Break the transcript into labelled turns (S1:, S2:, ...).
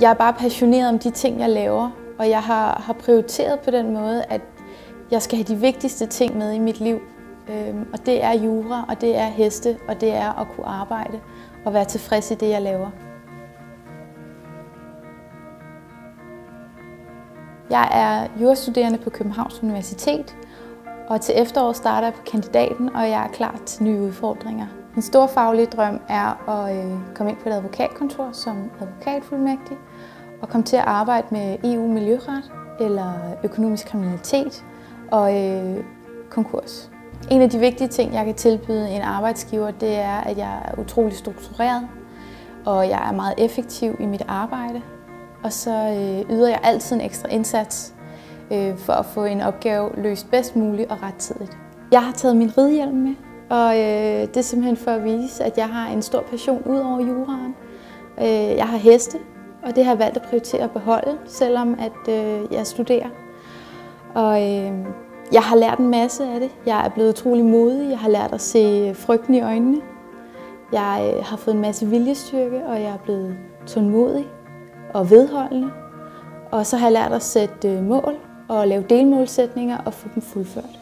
S1: Jeg er bare passioneret om de ting, jeg laver, og jeg har prioriteret på den måde, at jeg skal have de vigtigste ting med i mit liv. Og det er jura, og det er heste, og det er at kunne arbejde og være tilfreds i det, jeg laver. Jeg er jurastuderende på Københavns Universitet, og til efteråret starter jeg på kandidaten, og jeg er klar til nye udfordringer. Min store faglige drøm er at komme ind på et advokatkontor som advokatfuldmægtig og komme til at arbejde med EU-miljøret eller økonomisk kriminalitet og konkurs. En af de vigtige ting, jeg kan tilbyde en arbejdsgiver, det er, at jeg er utrolig struktureret, og jeg er meget effektiv i mit arbejde. Og så yder jeg altid en ekstra indsats for at få en opgave løst bedst muligt og rettidigt. Jeg har taget min ridehjelm med, og det er simpelthen for at vise, at jeg har en stor passion ud over juraen. Jeg har heste, og det har jeg valgt at prioritere at beholde, selvom at jeg studerer. Og jeg har lært en masse af det. Jeg er blevet utrolig modig. Jeg har lært at se frygten i øjnene. Jeg har fået en masse viljestyrke, og jeg er blevet tålmodig og vedholdende. Og så har jeg lært at sætte mål og lave delmålsætninger og få dem fuldført.